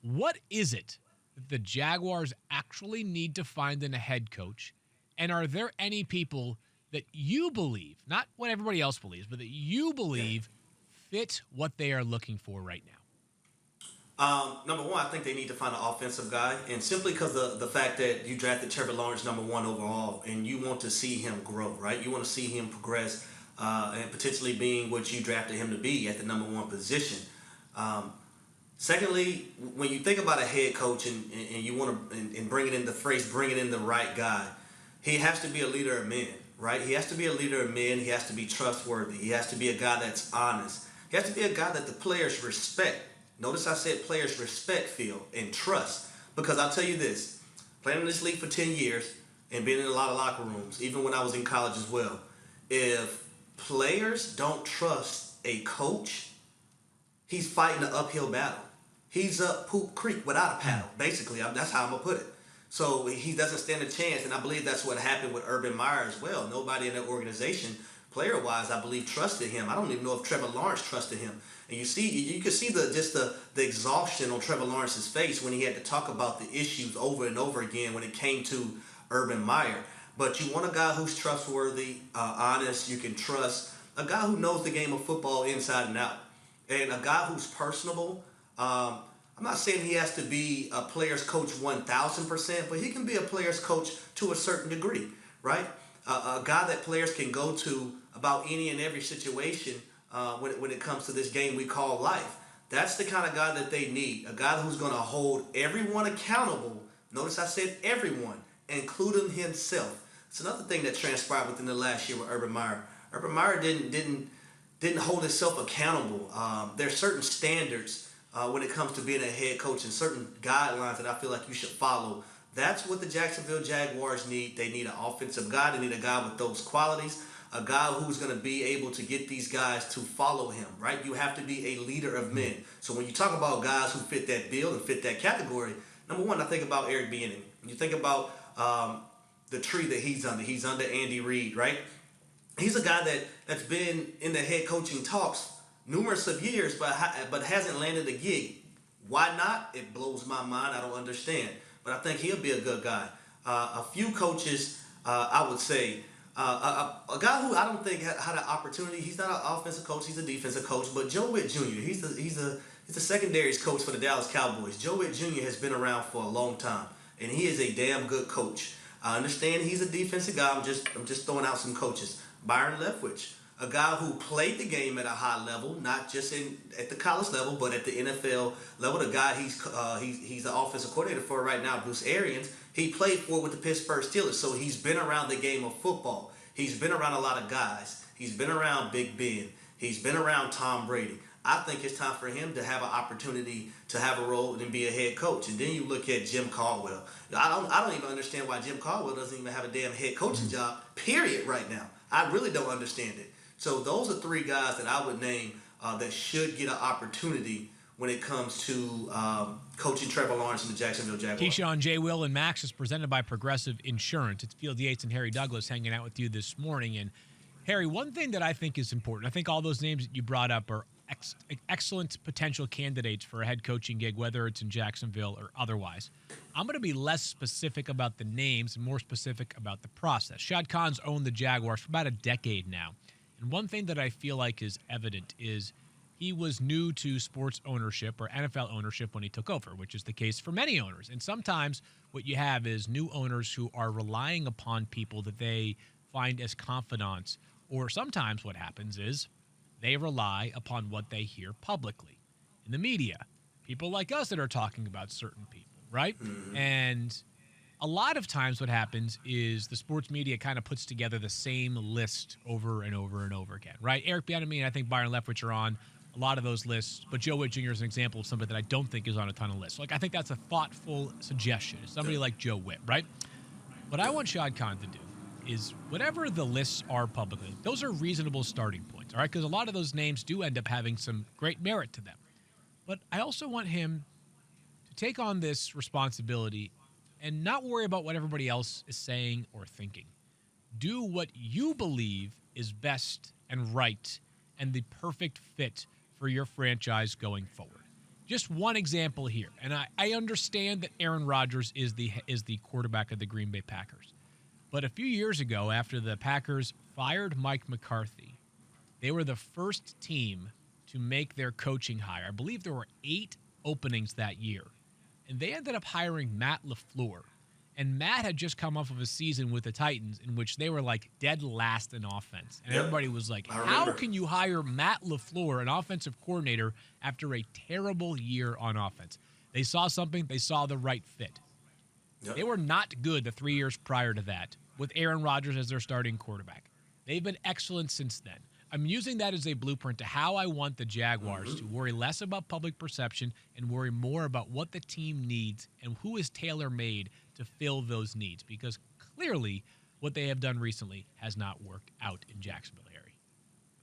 What is it that the Jaguars actually need to find in a head coach? And are there any people that you believe, not what everybody else believes, but that you believe fit what they are looking for right now? Number one, I think they need to find an offensive guy, and simply because of the fact that you drafted Trevor Lawrence number one overall, and you want to see him grow, right? You want to see him progress, and potentially being what you drafted him to be at the number one position. Um, Secondly, when you think about a head coach and you want to and bringing in the phrase bringing in the right guy, he has to be a leader of men, right? He has to be a leader of men. He has to be trustworthy. He has to be a guy that's honest. He has to be a guy that the players respect. Notice I said players respect, feel, and trust. Because I'll tell you this, playing in this league for 10 years and being in a lot of locker rooms, even when I was in college as well, if players don't trust a coach, he's fighting an uphill battle. He's up poop creek without a paddle. Basically, that's how I'm gonna put it. So he doesn't stand a chance, and I believe that's what happened with Urban Meyer as well. Nobody in that organization, player-wise, I believe, trusted him. I don't even know if Trevor Lawrence trusted him. And you could see the exhaustion on Trevor Lawrence's face when he had to talk about the issues over and over again when it came to Urban Meyer. But you want a guy who's trustworthy, honest, you can trust, a guy who knows the game of football inside and out, and a guy who's personable. I'm not saying he has to be a player's coach 1,000%, but he can be a player's coach to a certain degree, right? A guy that players can go to about any and every situation when it comes to this game we call life. That's the kind of guy that they need. A guy who's going to hold everyone accountable. Notice I said everyone, including himself. It's another thing that transpired within the last year with Urban Meyer. Urban Meyer didn't hold himself accountable. There are certain standards when it comes to being a head coach and certain guidelines that I feel like you should follow. That's what the Jacksonville Jaguars need. They need an offensive guy. They need a guy with those qualities, a guy who's going to be able to get these guys to follow him, right? You have to be a leader of men. So when you talk about guys who fit that bill and fit that category, number one, I think about Eric Bieniemy. When you think about the tree that he's under Andy Reid, right? He's a guy that's been in the head coaching talks numerous of years, but hasn't landed a gig. Why not? It blows my mind. I don't understand. But I think he'll be a good guy. A few coaches, I would say, a guy who I don't think had an opportunity. He's not an offensive coach. He's a defensive coach. But Joe Witt Jr. He's the secondaries coach for the Dallas Cowboys. Joe Witt Jr. has been around for a long time, and he is a damn good coach. I understand he's a defensive guy. I'm just throwing out some coaches. Byron Leftwich, a guy who played the game at a high level, not just at the college level, but at the NFL level. The guy he's the offensive coordinator for right now, Bruce Arians. He played for with the Pittsburgh Steelers, so he's been around the game of football. He's been around a lot of guys. He's been around Big Ben. He's been around Tom Brady. I think it's time for him to have an opportunity to have a role and be a head coach. And then you look at Jim Caldwell. I don't even understand why Jim Caldwell doesn't even have a damn head coaching job, period, right now. I really don't understand it. So those are three guys that I would name that should get an opportunity when it comes to coaching Trevor Lawrence and the Jacksonville Jaguars. Keyshawn, J. Will, and Max is presented by Progressive Insurance. It's Field Yates and Harry Douglas hanging out with you this morning. And Harry, one thing that I think is important, I think all those names that you brought up are excellent potential candidates for a head coaching gig, whether it's in Jacksonville or otherwise. I'm going to be less specific about the names and more specific about the process. Shad Khan's owned the Jaguars for about a decade now. And one thing that I feel like is evident is he was new to sports ownership or NFL ownership when he took over, which is the case for many owners. And sometimes what you have is new owners who are relying upon people that they find as confidants, or sometimes what happens is they rely upon what they hear publicly in the media, people like us that are talking about certain people, right? Mm-hmm. And a lot of times what happens is the sports media kind of puts together the same list over and over and over again, right? Eric Bieniemy and I think Byron Leftwich are on a lot of those lists, but Joe Witt Jr. is an example of somebody that I don't think is on a ton of lists. Like, I think that's a thoughtful suggestion. Somebody like Joe Witt, right? What I want Shad Khan to do is whatever the lists are publicly, those are reasonable starting points, all right? Because a lot of those names do end up having some great merit to them. But I also want him to take on this responsibility and not worry about what everybody else is saying or thinking. Do what you believe is best and right and the perfect fit for your franchise going forward. just one example here, and I understand that Aaron Rodgers is the quarterback of the Green Bay Packers. But a few years ago, after the Packers fired Mike McCarthy, they were the first team to make their coaching hire. I believe there were 8 openings that year, and they ended up hiring Matt LaFleur. And Matt had just come off of a season with the Titans in which they were like dead last in offense. And everybody was like, how can you hire Matt LaFleur, an offensive coordinator, after a terrible year on offense? They saw something. They saw the right fit. Yep. They were not good the 3 years prior to that with Aaron Rodgers as their starting quarterback. They've been excellent since then. I'm using that as a blueprint to how I want the Jaguars to worry less about public perception and worry more about what the team needs and who is tailor-made to fill those needs, because clearly what they have done recently has not worked out in Jacksonville, Harry.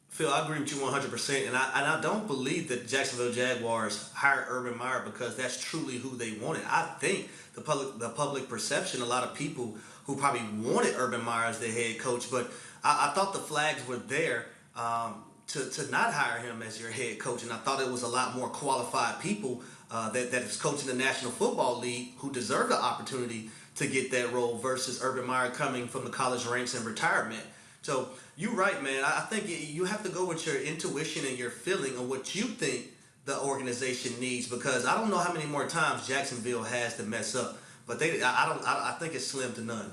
Phil, I agree with you 100%, and I don't believe that Jacksonville Jaguars hired Urban Meyer because that's truly who they wanted. I think the public perception, a lot of people who probably wanted Urban Meyer as their head coach, but I thought the flags were there to not hire him as your head coach, and I thought it was a lot more qualified people that is coaching the National Football League who deserve the opportunity to get that role versus Urban Meyer coming from the college ranks and retirement. So you're right, man. I think you have to go with your intuition and your feeling of what you think the organization needs, because I don't know how many more times Jacksonville has to mess up, but I think it's slim to none.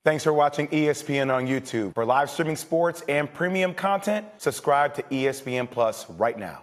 Thanks for watching ESPN on YouTube. For live streaming sports and premium content, subscribe to ESPN Plus right now.